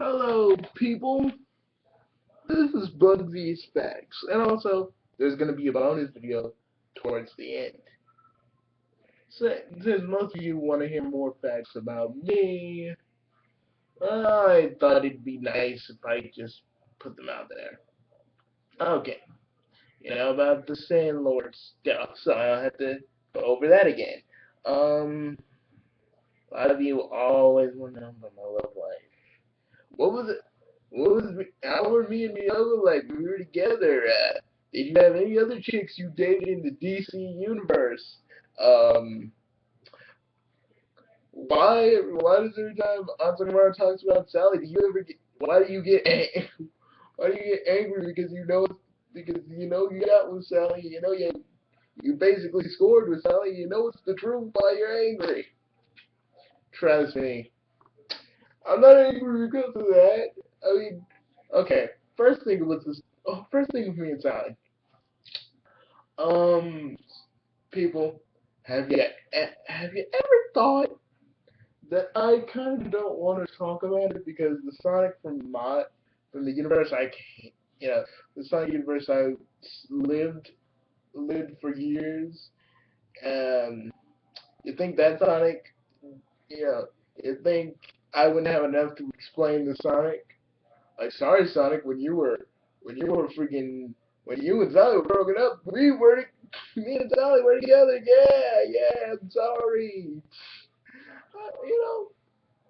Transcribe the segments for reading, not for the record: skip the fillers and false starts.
Hello, people. This is Bugsy's Facts, and also there's gonna be a bonus video towards the end. So, since most of you want to hear more facts about me, I thought it'd be nice if I just put them out there. Okay, about the Sandlord stuff, so I'll have to go over that again. Um, a lot of you always want to know about my love life. What was it? What was how were me and Miola like? We were together. Did you have any other chicks you dated in the DC universe? Um, why does every time Ansamara talks about Sally, do you ever get? Why do you get? Why do you get angry because you know you got with Sally? You basically scored with Sally. You know it's the truth. Why you're angry? Trust me, I'm not angry because of that. I mean, okay. First thing was this. Oh, first thing with me and Sally. Um, people, have you ever thought that I kind of don't want to talk about it because the Sonic from the universe I can't, the Sonic universe I lived lived for years. Um, you think that Sonic, you know, you think I wouldn't have enough to explain the Sonic? Like, sorry, Sonic, when you were freaking when you and Sally were broken up, me and Sally were together. Yeah, yeah. I'm sorry.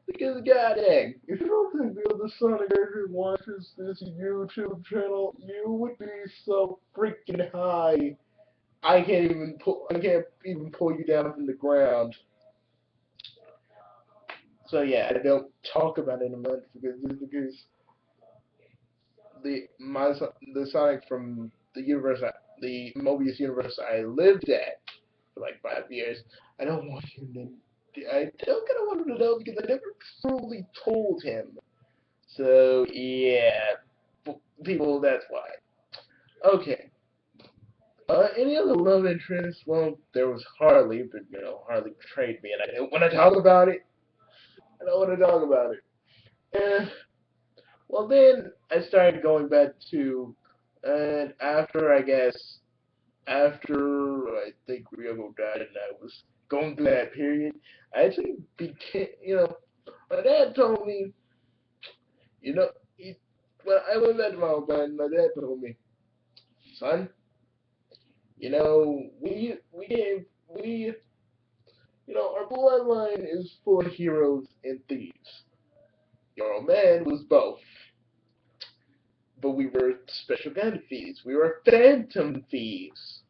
Because god dang, if you don't think the other Sonic actually watches this YouTube channel, you would be so freaking high. I can't even pull you down from the ground. So yeah, I don't talk about it much because the my the Sonic from the Mobius universe I lived at for like 5 years. I don't want him to. I don't kind of want him to know because I never truly told him. So yeah, people, that's why. Okay. Any other love interest? Well, there was Harley, but Harley betrayed me, and I don't want to talk about it. I don't want to talk about it. Eh, well, then I started going back to, and after I think Ryoko died, and I was going through that period, I actually became, my dad told me, you know, he, when I went back to my old man, my dad told me, son, we our bloodline is full of heroes and thieves. Your old man was both, but we were special kind of thieves. We were phantom thieves,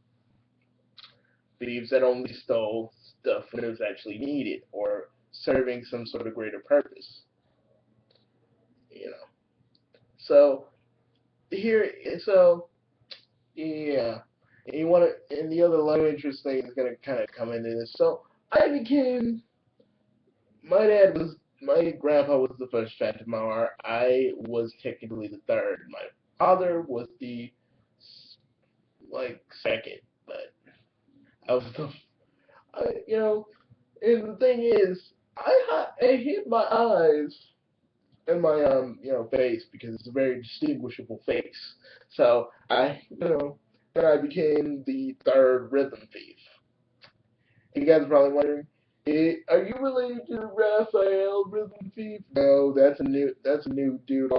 thieves that only stole stuff when it was actually needed or serving some sort of greater purpose. You know. So here, so yeah, and you want to, and the other love interest thing is gonna kind of come into this. So I became my grandpa was the first Phantom Hour. I was technically the third. My father was the second, but I was the and the thing is, I hid my eyes and my face because it's a very distinguishable face. So then I became the third rhythm thief. You guys are probably wondering, are you related to Raphael Rhythm Thief? No, that's a new dude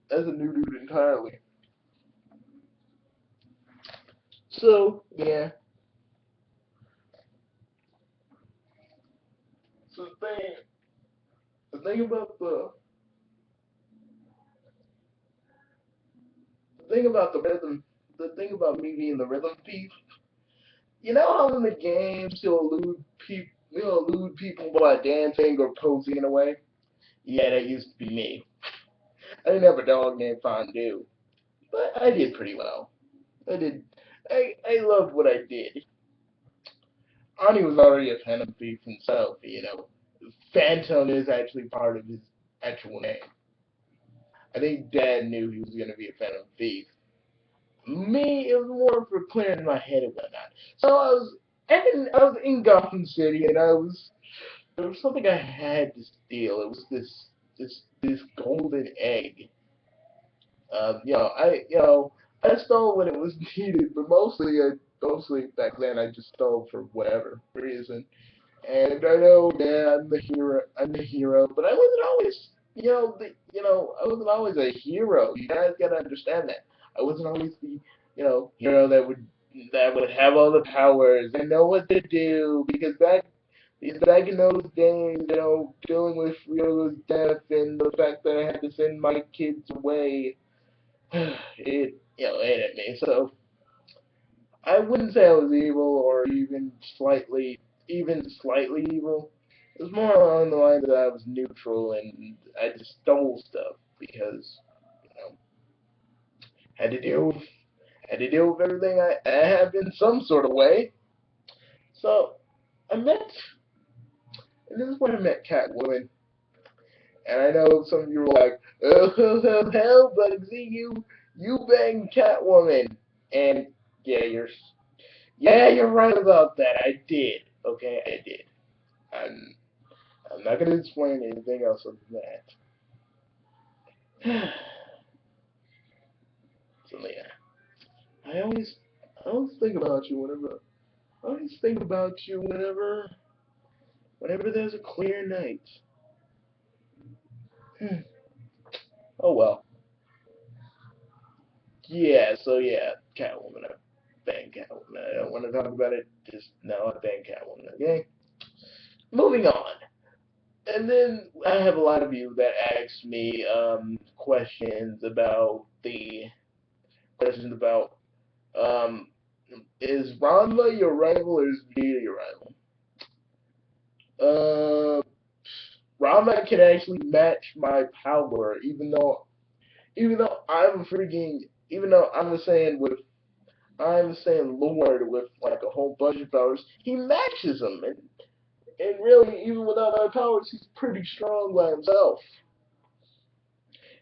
that's a new dude entirely. So yeah, so the thing about the thing about me being the rhythm thief, you know how in the games he'll elude people by dancing or posing in a way? Yeah, that used to be me. I didn't have a dog named Fondue, but I did pretty well. I did. I loved what I did. Arnie was already a Phantom Thief himself, Phantom is actually part of his actual name. I think Dad knew he was going to be a Phantom Thief. Me, it was more for clearing my head and whatnot. So I was in Gotham City, and there was something I had to steal. It was this. this golden egg. I stole when it was needed, but mostly back then I just stole for whatever reason. And I know, yeah, I'm the hero, but I wasn't always, I wasn't always a hero. You guys gotta understand that. I wasn't always the, hero that would have all the powers and know what to do because back in those days, dealing with Rio's death and the fact that I had to send my kids away, it ate at me. So I wouldn't say I was evil or even slightly evil. It was more along the lines that I was neutral and I just stole stuff because you know had to deal with had to deal with everything I have in some sort of way. So I met, and this is when I met Catwoman. And I know some of you were like, "Oh hell, Bugsy, you banged Catwoman," and yeah, you're right about that. I did. Okay, I did. I'm I'm not gonna explain anything else other than that. So yeah, I always I always think about you whenever I always think about you whenever there's a clear night. Oh well. Yeah, so yeah, Catwoman. I bang Catwoman. I don't want to talk about it. Just no, I bang Catwoman. Okay. Moving on. And then I have a lot of you that ask me questions about um is Ranma your rival or is Vegeta your rival? Uh, Ranma can actually match my power, even though I'm the Saiyan Lord with like a whole bunch of powers. He matches them, and really, even without my powers, he's pretty strong by himself.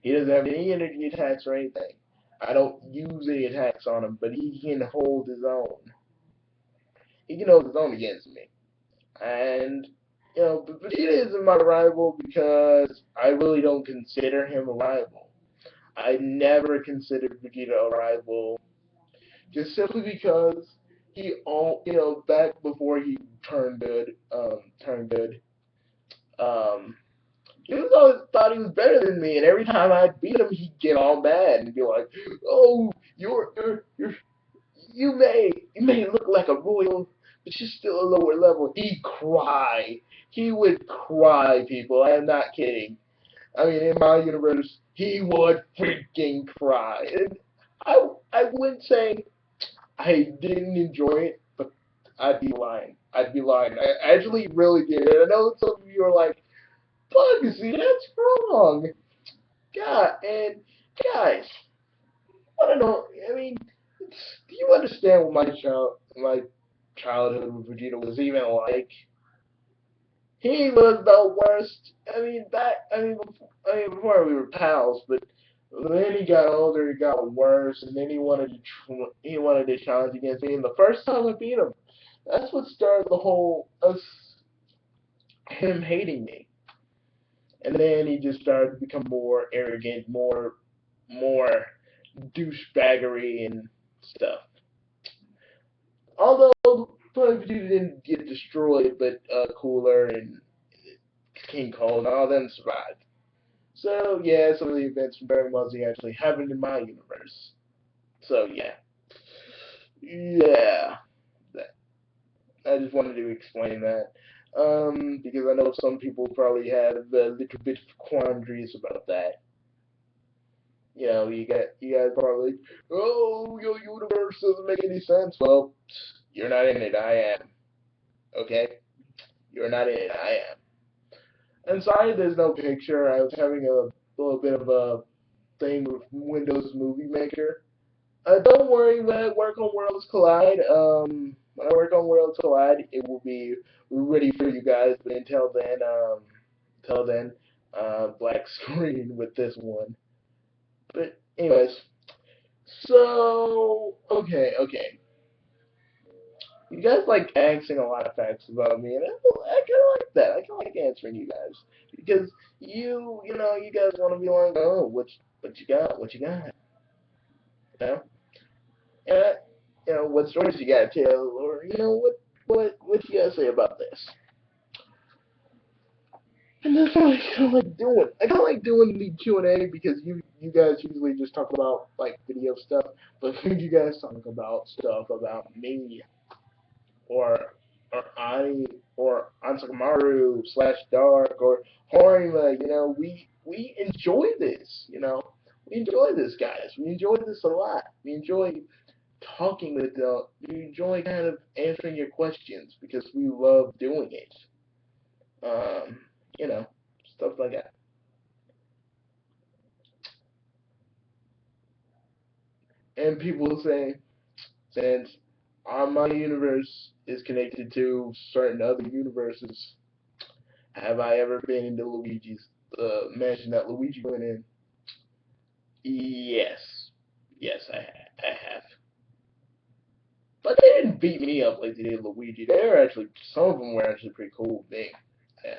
He doesn't have any energy attacks or anything. I don't use any attacks on him, but he can hold his own. He can hold his own against me. And but Vegeta isn't my rival because I really don't consider him a rival. I never considered Vegeta a rival, just simply because back before he turned good, um, he was always thought he was better than me, and every time I beat him, he'd get all mad and be like, "Oh, you may look like a royal, but you're still a lower level." He'd cry. He would cry, people. I am not kidding. I mean, in my universe, he would freaking cry. And I wouldn't say I didn't enjoy it, but I'd be lying. I'd be lying. I actually really did. And I know some of you are like, Bugsy, that's wrong. God, and guys, I don't know. I mean, do you understand what my childhood with Vegeta was even like? He was the worst. Before we were pals, but then he got older, he got worse, and then he wanted to challenge against me. And the first time I beat him, that's what started the whole us him hating me. And then he just started to become more arrogant, more douchebaggery and stuff. Although Planet Vegeta didn't get destroyed, but Cooler and King Cold and all them survived. So yeah, some of the events from Dragon Ball Z actually happened in my universe. So yeah. That, I just wanted to explain that because I know some people probably have a little bit of quandaries about that. You guys probably, oh, your universe doesn't make any sense. Well, you're not in it. I am. Okay, you're not in it. I am. And sorry, there's no picture. I was having a little bit of a thing with Windows Movie Maker. Don't worry, when I work on Worlds Collide, it will be ready for you guys. But until then, black screen with this one. But anyways, so okay. You guys like asking a lot of facts about me, and I kind of like that. I kind of like answering you guys because you guys want to be like, oh, what you got, what you got, you know, and what stories you got to tell, or what you gotta say about this. And that's what I kind of like doing. I kind of like doing the Q&A because you guys usually just talk about like video stuff, but you guys talk about stuff about me or I or Ansakamaru slash Dark or Horima. We enjoy this. We enjoy this, guys. We enjoy this a lot. We enjoy talking with we enjoy kind of answering your questions because we love doing it. Um, you know, stuff like that. And people say, since my universe is connected to certain other universes, have I ever been into Luigi's mansion that Luigi went in? Yes. Yes, I have. But they didn't beat me up like they did Luigi. Some of them were actually pretty cool with me. And,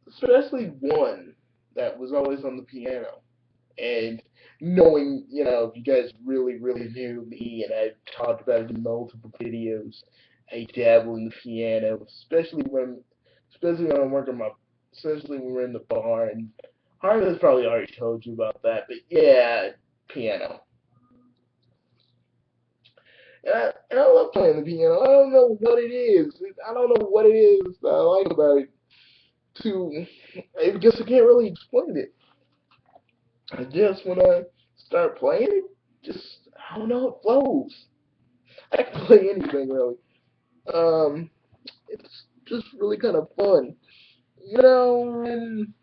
especially one that was always on the piano. And knowing, if you guys really, really knew me, and I've talked about it in multiple videos, I dabble in the piano, especially when I'm working especially when we're in the bar. And Harlan's probably already told you about that, but yeah, piano. And I love playing the piano. I don't know what it is. I don't know what it is that I like about it. I guess I can't really explain it. I guess when I start playing it, I don't know, it flows. I can play anything really. Um, it's just really kind of fun, and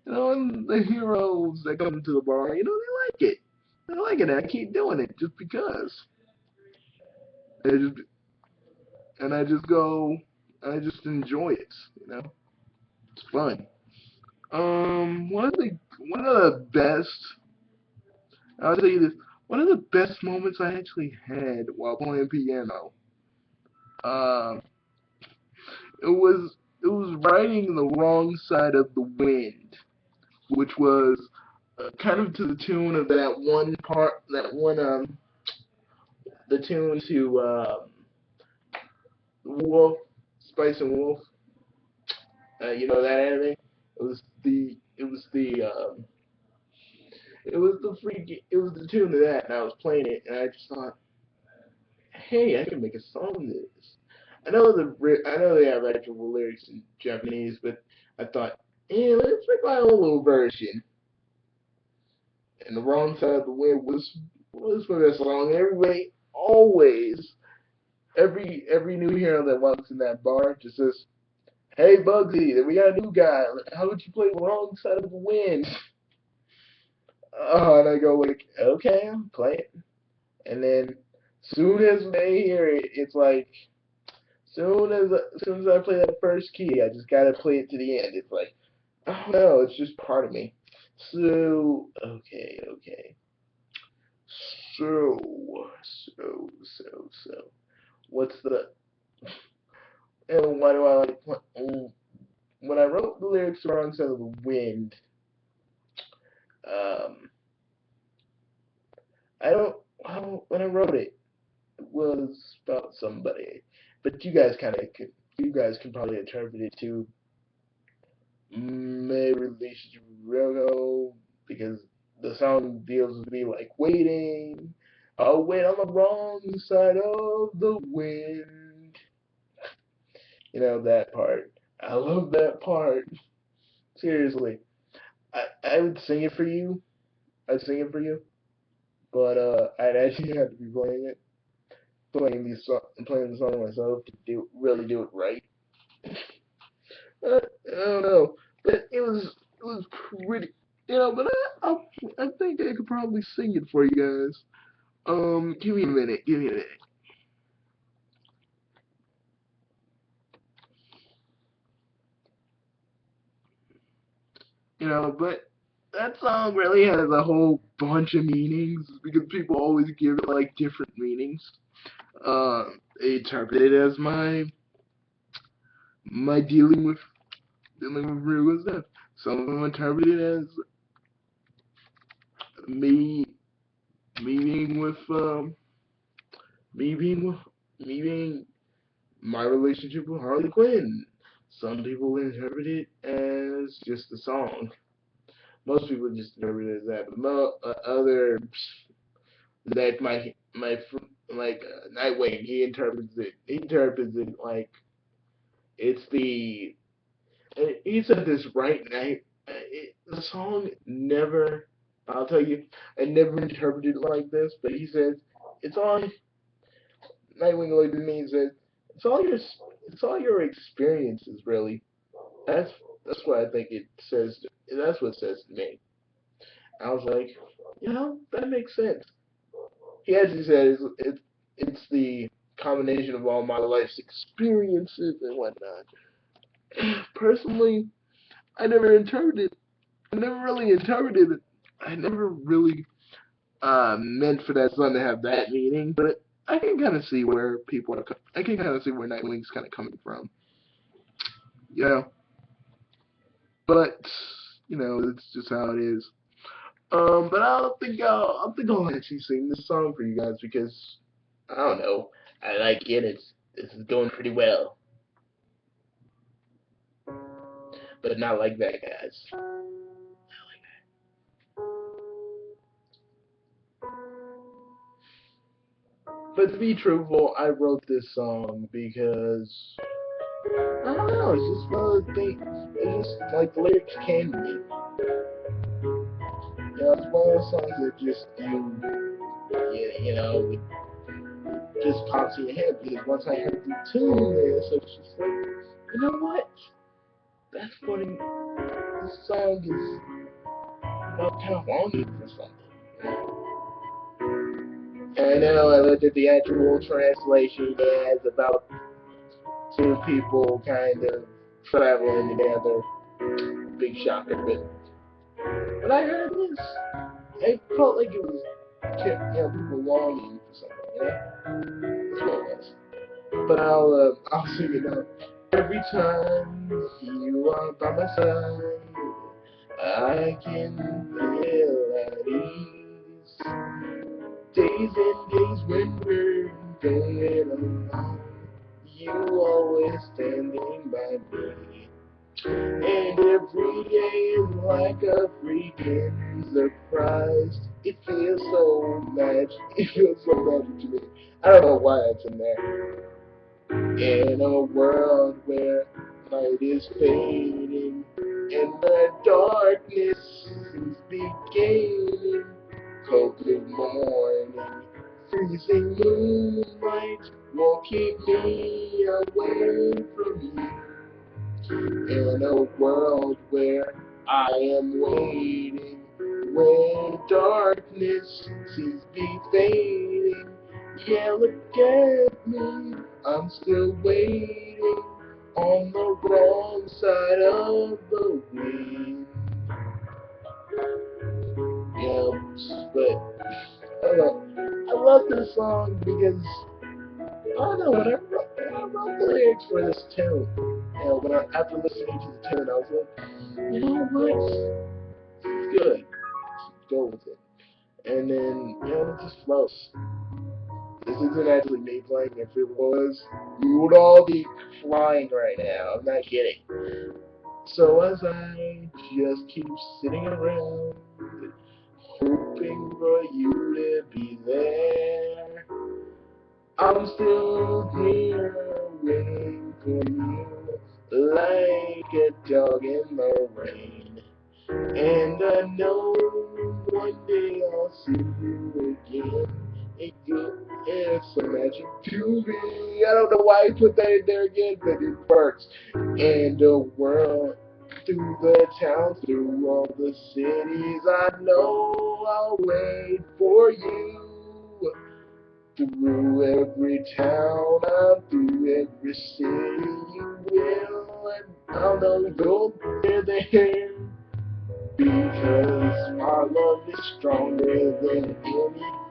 and the heroes that come to the bar, they like it. They like it. And I keep doing it just because. I just and I just go, I just enjoy it. It's fun. One of the best. I'll tell you this. One of the best moments I actually had while playing piano. Um, it was riding the wrong side of the wind, which was kind of to the tune of the tune to Wolf, Spice and Wolf. You know that anime? It was the tune to that, and I was playing it, and I just thought, hey, I can make a song of this. I know they have actual lyrics in Japanese, but I thought, yeah, let's make my own little version. And the wrong side of the wind was for that song. Everybody always, every new hero that walks in that bar just says, "Hey Bugsy, we got a new guy. How would you play wrong side of the wind?" And I go like, "Okay, I'll play it." And then soon as they hear it, it's like soon as I play that first key, I just gotta play it to the end. It's like, oh no, it's just part of me. So okay. So so. What's the and why do I like when I wrote the lyrics for Wrong Side of the Wind? Um, I don't. When I wrote it, it was about somebody, but you guys can probably interpret it to maybe Ryogo because the song deals with me like waiting. I'll wait on the wrong side of the wind. That part. I love that part. Seriously. I would sing it for you. I'd sing it for you. But I'd actually have to be playing the song myself to really do it right. I don't know, but it was pretty, But I think I could probably sing it for you guys. Give me a minute. Give me a minute. But that song really has a whole bunch of meanings because people always give it like different meanings. interpret it as my dealing with real stuff. Some of them interpret it as me me being with me being with me being my relationship with Harley Quinn. Some people interpret it as just a song. Most people just interpret it as that, but other like Nightwing, he interprets it like it's the he said this right night. The song never. I'll tell you, I never interpreted it like this, but he says it's all Nightwing looked at me and said it's all your experiences really. That's that's what I think it says. That's what it says to me. I was like, that makes sense. He actually says it's the combination of all my life's experiences and whatnot. Personally, I never interpreted. I never really interpreted it. I never really meant for that song to have that meaning, but I can kind of see where people are. I can kind of see where Nightwing's kind of coming from. You know, but it's just how it is. But I don't think I'll actually sing this song for you guys because I don't know. I like it. It's going pretty well, but not like that, guys. But to be truthful, I wrote this song because I don't know. It's just one of the things. It's just like the lyrics came to me. It's one of those songs that just just pops in your head because once I heard the tune there, so it's just like, you know what? That's funny. This song is kind of longing for something. And I know I looked at the actual translation as about two people kind of traveling together. Big shocker, but when I heard this, I felt like it was people longing for something. That's what it was. But I'll sing it now. Every time you are by my side, I can feel at ease. Days and days when we're going along, you always standing by me. And every day is like a freaking surprise. It feels so magic. It feels so magic to me. I don't know why it's in there. In a world where light is fading and the darkness is beginning, cold blue morning, freezing moonlight won't keep me away from you. In a world where I am waiting, when darkness seems to be fading, yeah, look at me, I'm still waiting on the wrong side of the wind. But I love this song because I don't know, when I wrote the lyrics for this tune, after listening to the tune, I was like, you know what? It's good. Let's go with it. And then, it just flows. This isn't actually me playing. If it was, we would all be flying right now. I'm not kidding. So as I just keep sitting around, hoping for you to be there, I'm still here waiting for you, like a dog in the rain. And I know one day I'll see you again. It's a magic to me. I don't know why I put that in there again, but it works. And the world, through the towns, through all the cities, I know I'll wait for you. Through every town, and through every city, you will, and I'll know you'll be there. Because our love is stronger than anything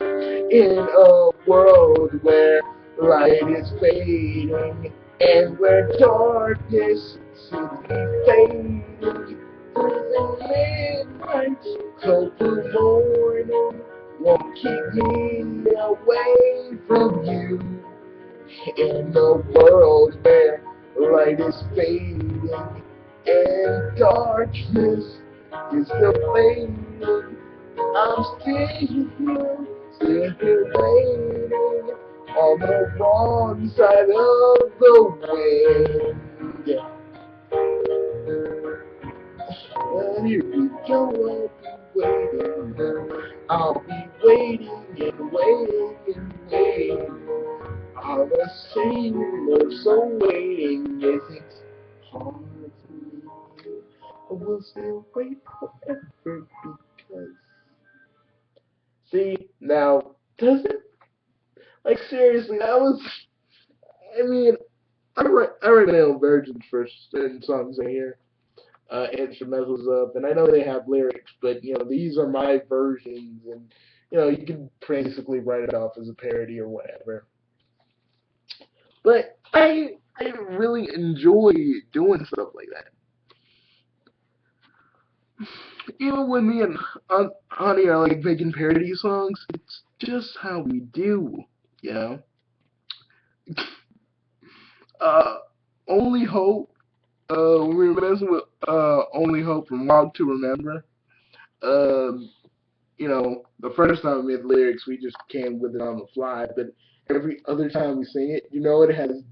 In a world where light is fading and where darkness seems to be fading, through the midnight, cold blue morning won't keep me away from you. In a world where light is fading and darkness is still fading, I'm still here waiting on the wrong side of the wind. But here we go, I'll be waiting and waiting and waiting. I'm a sailor, so waiting isn't hard for me. I will still wait forever because. See, now, does it? Like, seriously, that was. I mean, I write my own versions for certain songs I hear, instrumentals of, and I know they have lyrics, but, these are my versions, and, you can basically write it off as a parody or whatever. But I really enjoy doing stuff like that. Even when me and Honey are like making parody songs, it's just how we do, you know. Uh, Only Hope. When we were messing with Only Hope from Wild to Remember. The first time we made lyrics, we just came with it on the fly. But every other time we sing it, it has.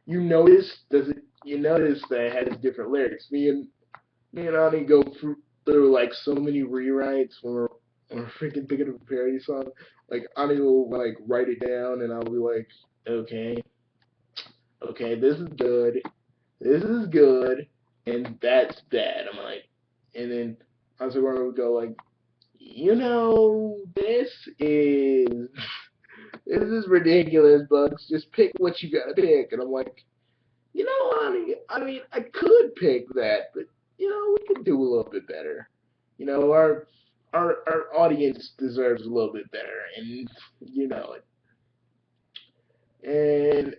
You notice that it has different lyrics. Me and Ani go through like so many rewrites when we're freaking thinking of a parody song. Like Ani will like write it down, and I'll be like, okay, okay, this is good, and that's bad. I'm like, and then Asagora would go like, this is ridiculous, Bugs. Just pick what you gotta pick, and I'm like, Ani, I mean, I could pick that, but we could do a little bit better. Our audience deserves a little bit better, and you know it. And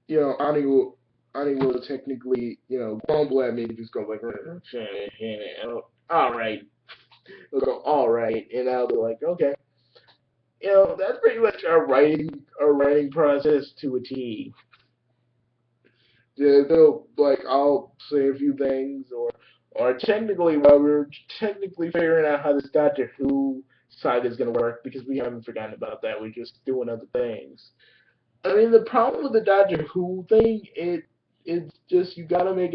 Ani will technically, grumble at me and just go like, all right, he'll go all right, and I'll be like, okay, that's pretty much our writing process to a T. Yeah, they'll like I'll say a few things, or technically while we're technically figuring out how this Doctor Who saga is gonna work, because we haven't forgotten about that. We're just doing other things. I mean, the problem with the Doctor Who thing, it's just you gotta make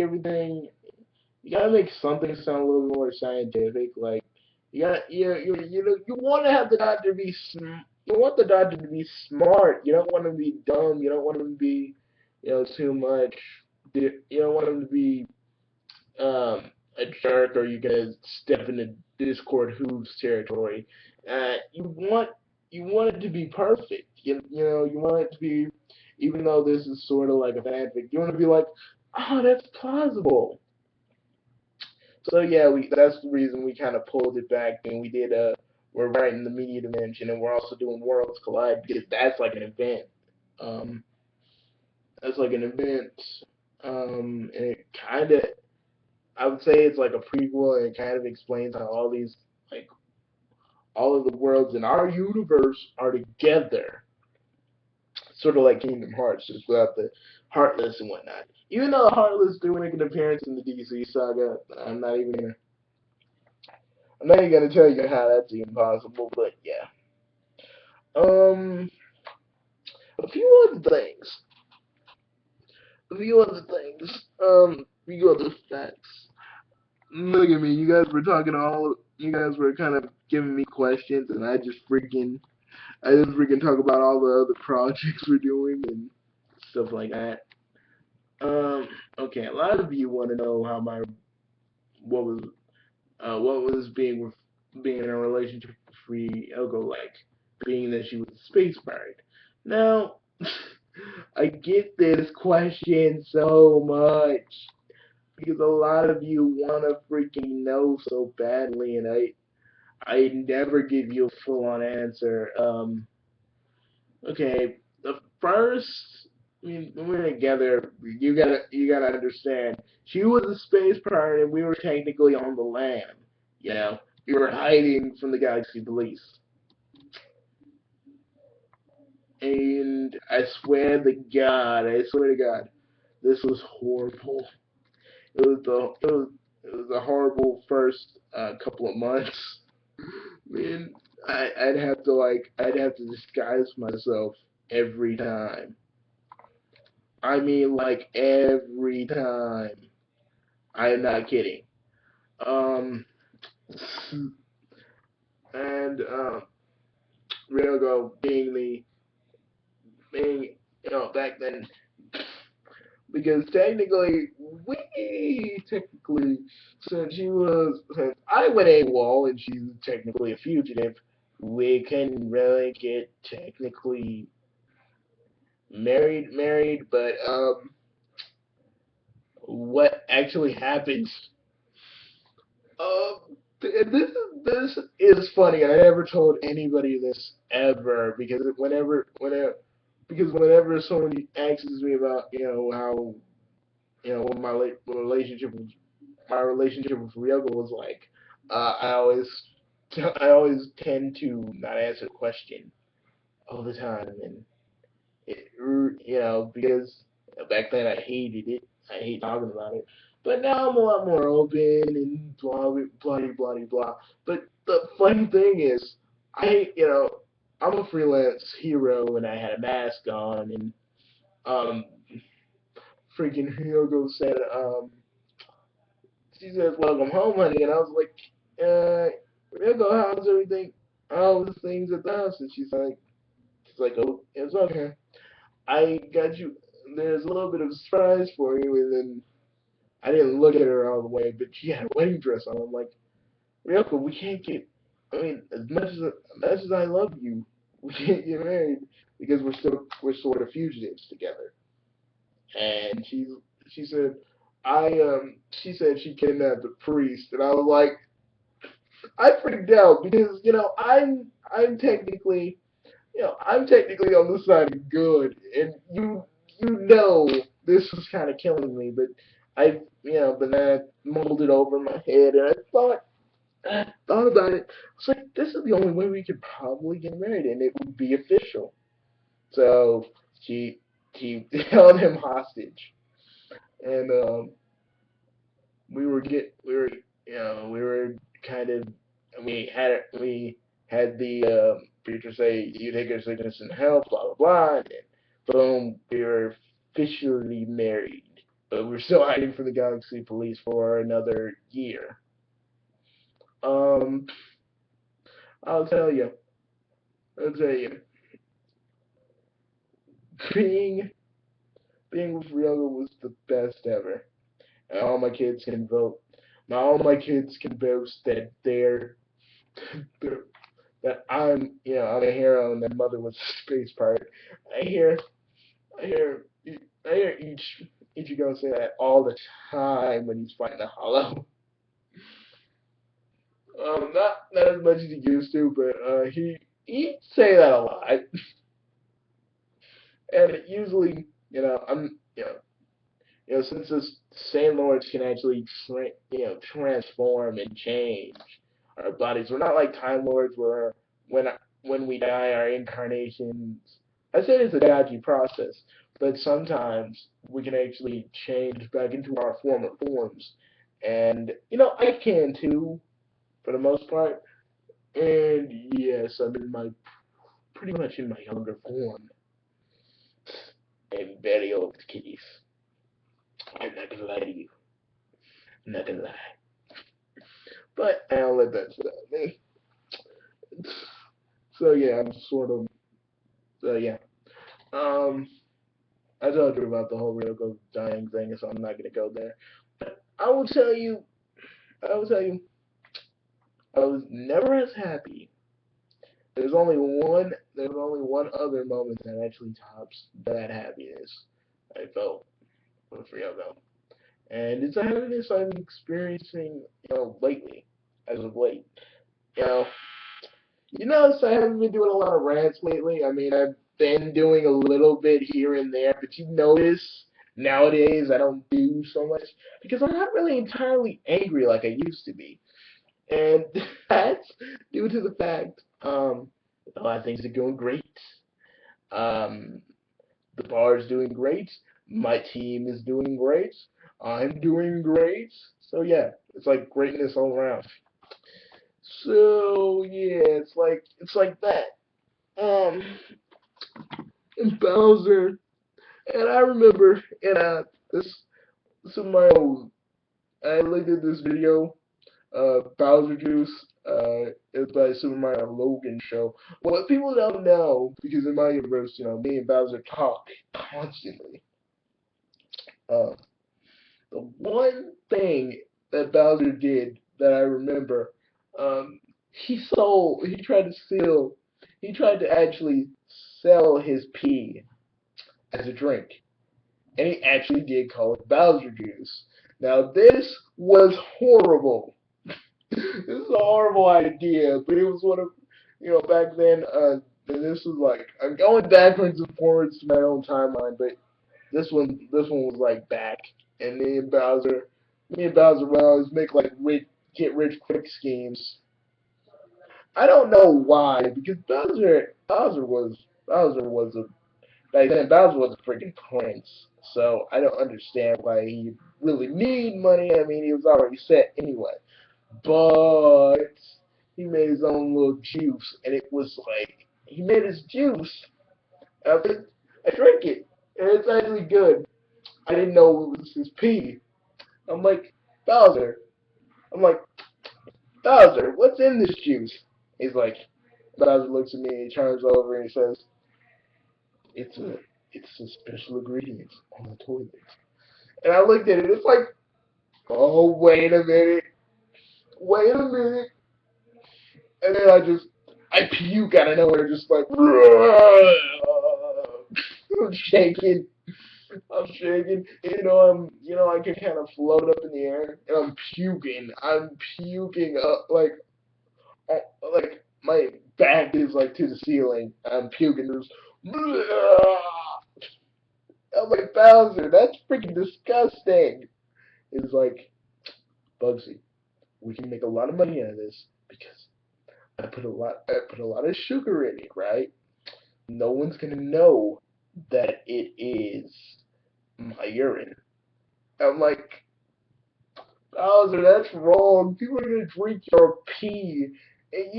something sound a little more scientific. Like you got you want to have the Doctor be you want the Doctor to be smart. You don't want him to be dumb. You don't want him to be too much. You don't want him to be a jerk, or you're gonna step into Discord Who's territory. You want it to be perfect. You want it to be, even though this is sort of like a fanfic, you want to be like, oh, that's plausible. So yeah, that's the reason we kind of pulled it back, and we did we're writing the media dimension, and we're also doing Worlds Collide, because that's like an event. Um, that's like an event. And it kind of, I would say it's like a prequel, and it kind of explains how like all of the worlds in our universe are together, sort of like Kingdom Hearts, just without the Heartless and whatnot. Even though Heartless do make an appearance in the DC saga, I'm not even gonna tell you how that's even possible. But yeah, um, a few other things, a few other facts. Look at me, you guys were kind of giving me questions, and I just freaking talk about all the other projects we're doing and stuff like that. Um, okay, a lot of you want to know how what was being in a relationship Ryoko like, being that she was a space pirate. Now, I get this question so much because a lot of you want to freaking know so badly, and I never give you a full on answer. Okay, the first, I mean, when we were together, you gotta understand. She was a space pirate, and we were technically on the land. You know, we were hiding from the Galaxy Police, and I swear to God, this was horrible. It was a horrible first couple of months. Man, I'd have to disguise myself every time. I mean, like every time. I am not kidding. Um, and Ryogo being back then, because technically since I went AWOL and she's technically a fugitive, we can really get technically married, but what actually happens? This is funny. I never told anybody this ever because whenever someone asks me about how what my relationship with Ryoko was like, I always I always tend to not answer the question all the time, and because back then I hated it. I hate talking about it. But now I'm a lot more open and blah blah blah blah blah. But the funny thing is, I'm a freelance hero and I had a mask on and um freaking Hyogo said she says welcome home honey and I was like Hyogo, how's everything? How's things at the house? And she's like oh it's okay. I got you. There's a little bit of a surprise for you, and then I didn't look at her all the way, but she had a wedding dress on. I'm like, Ryoko, we can't get. I mean, as much as I love you, we can't get married because we're sort of fugitives together. And she said, she said she kidnapped a priest, and I was like, I freaked out because I'm technically I'm technically on the side of good, and this was kind of killing me, but but then I mulled it over in my head, and I thought about it. It's like this is the only way we could probably get married, and it would be official. So she she held him hostage, and we were kind of we had the preacher say you take your sickness and health, blah blah blah, and then boom, we were officially married. But we're still hiding from the Galaxy Police for another year. Um, I'll tell you, I'll tell you, being being with Ryoga was the best ever. And all my kids can vote. Now all my kids can boast that they're that I'm a hero and that mother was a space pirate. I hear I hear I hear Ichigo say that all the time when he's fighting a hollow. Not as much as he used to, but he say that a lot. And usually, since the Saiyan Lords can actually transform and change our bodies, we're not like Time Lords where when when we die, our incarnations. I say it's a dodgy process, but sometimes we can actually change back into our former forms, and I can too, for the most part. And yes, I'm in my pretty much in my younger form. I'm very old, kitties. I'm not gonna lie to you. I'm not gonna lie. But I'll let that sit out me. So yeah, I'm sort of yeah. Um, I told you about the whole Ryoko dying thing, so I'm not gonna go there. But I will tell you, I was never as happy There's only one other moment that actually tops that happiness I felt with Ryogo. And it's a happiness I'm experiencing, lately, as of late. You know, you notice I haven't been doing a lot of rants lately. I mean, I've been doing a little bit here and there, but you notice nowadays I don't do so much because I'm not really entirely angry like I used to be. And that's due to the fact a lot of things are going great. Um, the bar is doing great. My team is doing great. I'm doing great. So yeah, it's like greatness all around. So yeah, it's like that. Um, and Bowser, and I remember this this is my old. I looked at this video, Bowser Juice. It's by Super Mario Logan show. What people don't know, because in my universe, me and Bowser talk constantly. Uh, the one thing that Bowser did that I remember, um, he tried to actually sell his pee as a drink, and he actually did call it Bowser juice. Now this was horrible. This is a horrible idea, but it was one of, back then. And this was like I'm going backwards and forwards to my own timeline, but this one was like back, and me and Bowser would always make like get rich quick schemes. I don't know why, because Bowser was a back then Bowser was a freaking prince, so I don't understand why he really need money. I mean, he was already set anyway, but he made his own little juice, and it was like he made his juice. I drink it, and it's actually good. I didn't know it was his pee. I'm like, Bowser. I'm like, Bowser, what's in this juice? He's like, Bowser looks at me and he turns over and he says, it's a, it's a special ingredient on the toilet. And I looked at it. It's like, oh, wait a minute. And then I puke out of nowhere, just like, I'm shaking. I'm shaking. I can kind of float up in the air, and I'm puking. I'm puking up like my back is like to the ceiling. I'm puking. There's, I'm like Bowser. That's freaking disgusting. It's like Bugsy. We can make a lot of money out of this because I put a lot of sugar in it, right? No one's gonna know that it is my urine. I'm like, Bowser, that's wrong. People are gonna drink your pee. And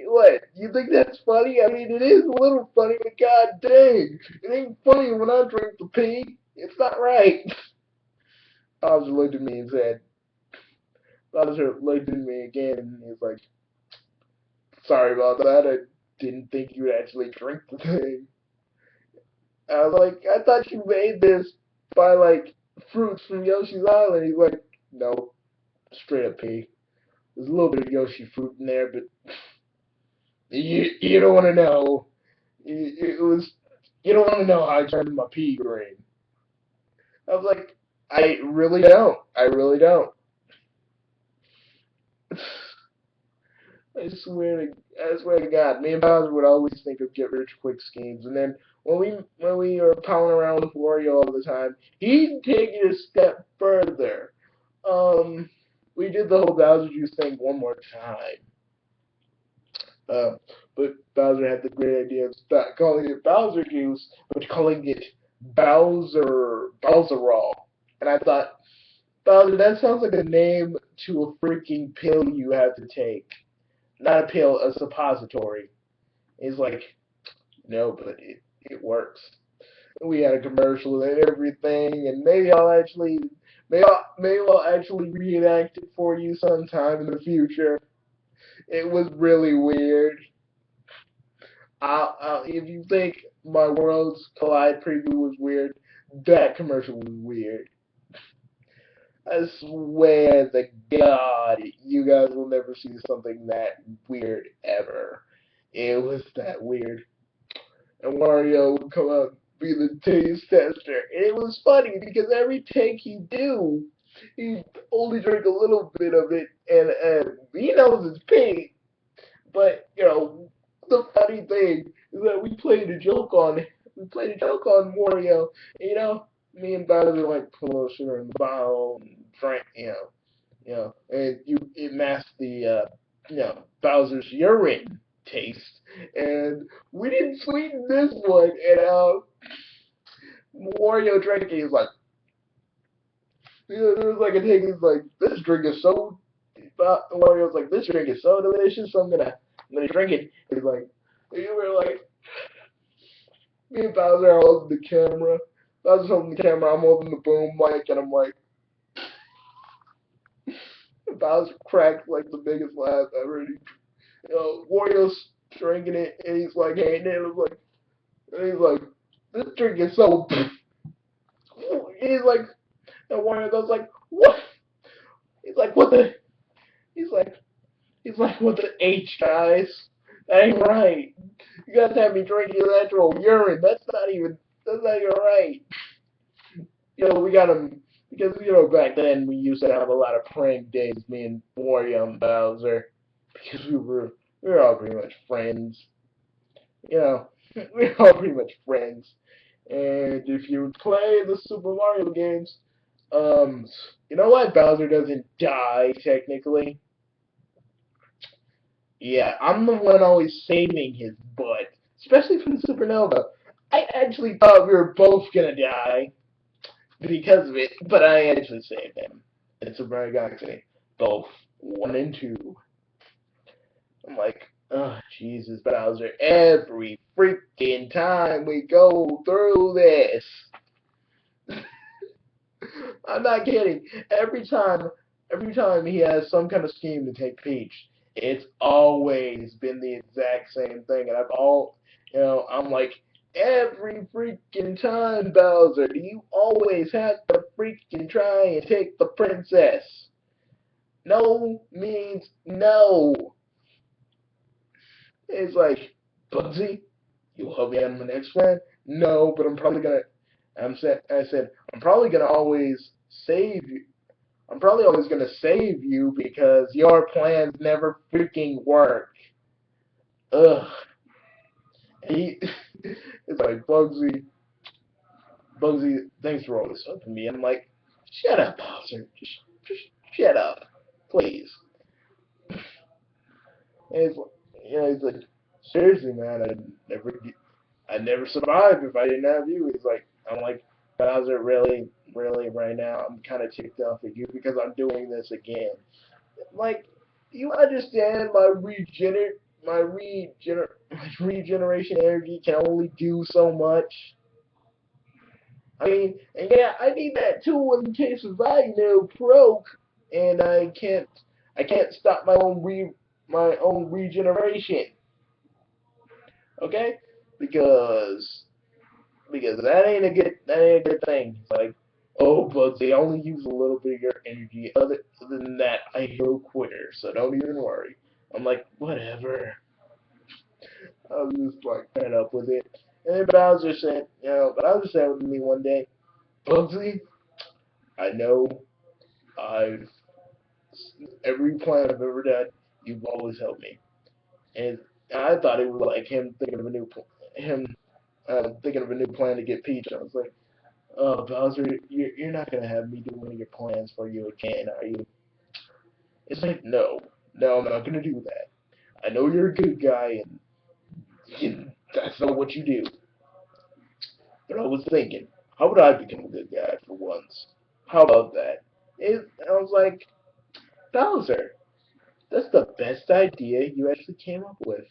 what? You think that's funny? I mean, it is a little funny, but god dang, it ain't funny when I drink the pee. It's not right. Bowser looked at me and said, Bowser looked at me again and he was like, sorry about that. I didn't think you would actually drink the thing. I was like, I thought you made this by like fruits from Yoshi's Island. He's like, no, straight up pee. There's a little bit of Yoshi fruit in there, but you don't want to know. It was you don't want to know how I turned my pee green. I was like, I really don't. I really don't. I swear to God, me and Bowser would always think of get rich quick schemes, and then when we were palling around with Wario all the time, he'd take it a step further. Um, we did the whole Bowser juice thing one more time. Uh, but Bowser had the great idea of not calling it Bowser juice, but calling it Bowserol. And I thought, Bowser, that sounds like a name to a freaking pill you have to take. Not a pill, a suppository. He's like, no, but it works. We had a commercial and everything, and maybe I'll actually reenact it for you sometime in the future. It was really weird. If you think my Worlds Collide preview was weird, that commercial was weird. I swear to God, you guys will never see something that weird ever. It was that weird. And Wario would come out and be the taste tester. And it was funny because every take he only drank a little bit of it, and he knows it's pink. But the funny thing is that we played a joke on Wario. Me and Bowser like put a little sugar in the bottle and drank, and it masked the Bowser's urine taste, and we didn't sweeten this one, and Wario drank it. He's like, there was like a take. He's like, this drink is so. Wario's like, this drink is so delicious. So I'm gonna drink it. He's like, you were like, me and Bowser are holding the camera. Bowser's holding the camera. I'm holding the boom mic, and I'm like, Bowser cracked like the biggest laugh ever. And Wario's drinking it, and he's like, hey, and he's like, this drink is so. He's like, and Wario goes like, what? He's like, what the? He's like, what the H, guys? That ain't right. You guys have me drinking natural urine. That's not even right. We got him because back then we used to have a lot of prank days, me and Wario and Bowser, because we were all pretty much friends. You know, we were all pretty much friends. And if you play the Super Mario games, you know what? Bowser doesn't die technically. Yeah, I'm the one always saving his butt, especially from Supernova. I actually thought we were both gonna die because of it, but I actually saved him. It's a very Galaxy, both 1 and 2. I'm like, oh Jesus, Bowser! Every freaking time we go through this, I'm not kidding. Every time he has some kind of scheme to take Peach, it's always been the exact same thing. And I'm like, every freaking time, Bowser, do you always have to freaking try and take the princess? No means no. It's like, Bugsy, you'll help me out on my next plan? No, but I said, I'm probably gonna always save you. I'm probably always gonna save you because your plans never freaking work. Ugh. He, it's like Bugsy, thanks for always helping me. I'm like, shut up, Bowser. Just shut up, please. And he's like, seriously, man, I'd never survive if I didn't have you. I'm like, Bowser, really, really, right now, I'm kind of ticked off at you because I'm doing this again. Like, you understand my regeneration energy can only do so much. I mean, and yeah, I need that tool in case if I broke, and I can't stop my own regeneration. Okay, because that ain't a good thing. It's like, oh, but they only use a little bit of your energy. Other than that, I go quitter, so don't even worry. I'm like, whatever. I was just like fed up with it. And then Bowser said to me one day, Bugsy, I know I've every plan I've ever done, you've always helped me. And I thought it was like him thinking of a new plan to get Peach. I was like, oh, Bowser, you're not gonna have me do one of your plans for you again, are you? It's like, no, I'm not gonna do that. I know you're a good guy, and that's not what you do. But I was thinking, how would I become a good guy for once? How about that? I was like, Bowser, that's the best idea you actually came up with.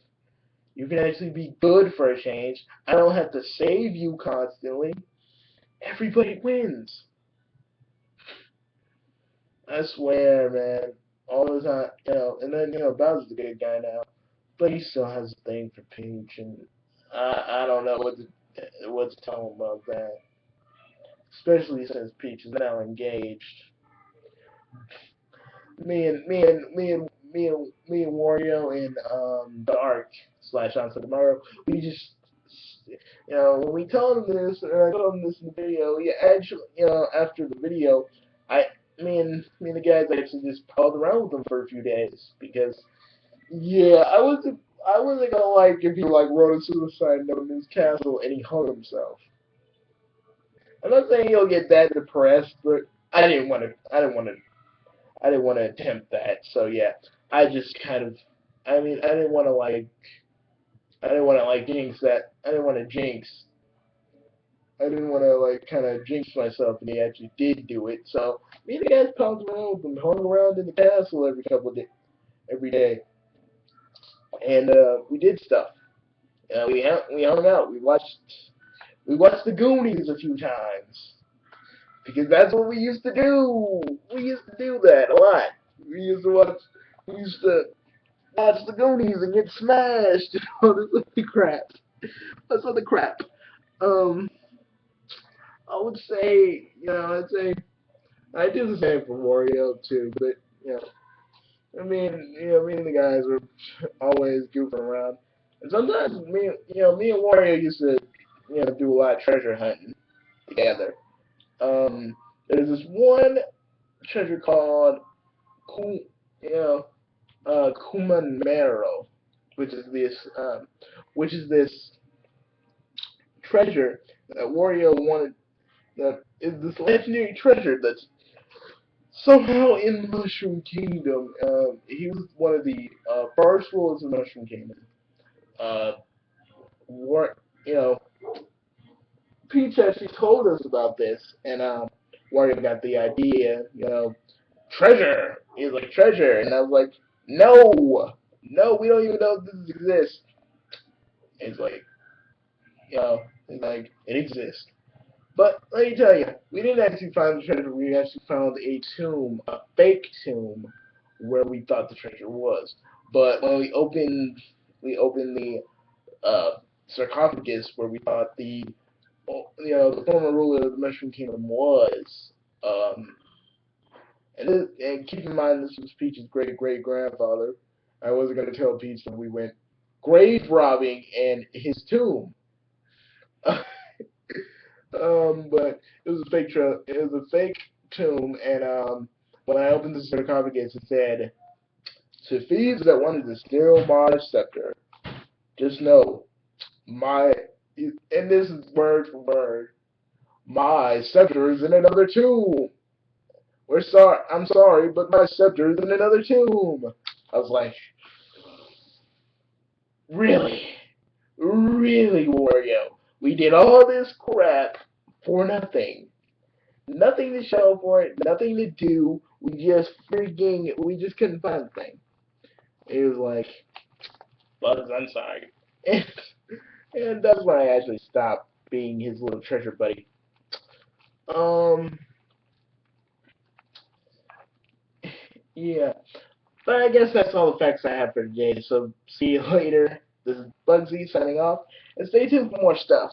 You can actually be good for a change. I don't have to save you constantly. Everybody wins. I swear, man. All the time, and then, Bowser's a good guy now. But he still has a thing for Peach, and I don't know what to tell him about that. Especially since Peach is now engaged. me and Wario and the Ark slash Onset Tomorrow, we just when we told him this, and I told him this in the video, he actually, after the video, me and the guys actually just palled around with him for a few days because, yeah, I wasn't gonna like if he like wrote a suicide note in his castle and he hung himself. I'm not saying he'll get that depressed, but I didn't want to attempt that. So yeah, I just kind of, I didn't want to jinx that. I didn't want to jinx. I didn't want to like kind of jinx myself, and he actually did do it. So me and the guys pounced around with him, hung around in the castle every day, and we did stuff. We hung out. We watched the Goonies a few times because that's what we used to do. We used to do that a lot. We used to watch. We used to watch the Goonies and get smashed and all this other crap. That's other crap. Um, I would say, I do the same for Wario too, but me and the guys were always goofing around, and sometimes me and Wario used to, do a lot of treasure hunting together. Um, there's this one treasure called, Ku, you know, Kumanmero, which is this treasure that Wario wanted. That is this legendary treasure that's somehow in Mushroom Kingdom. He was one of the first rulers of Mushroom Kingdom. Uh, War, you know, Peach actually told us about this, and Wario got the idea. Treasure. He's like treasure, and I was like, no, no, we don't even know if this exists. He's like, you know, he's like, it exists. But let me tell you, we didn't actually find the treasure. We actually found a tomb, a fake tomb, where we thought the treasure was. But when we opened the sarcophagus where we thought the former ruler of the Mushroom Kingdom was. Um, and keep in mind, this was Peach's great great grandfather. I wasn't going to tell Peach that we went grave robbing in his tomb. But it was a fake it was a fake tomb, and when I opened the sarcophagus, it said, "To thieves that wanted to steal my scepter, just know my," and this is word for word, "my scepter is in another tomb. I'm sorry, but my scepter is in another tomb." I was like, really, really, Wario? We did all this crap for nothing. Nothing to show for it, nothing to do. We just couldn't find the thing. It was like, Bugs, I'm sorry. And that's when I actually stopped being his little treasure buddy. Um, yeah. But I guess that's all the facts I have for today. So see you later. This is Bugsy signing off, and stay tuned for more stuff.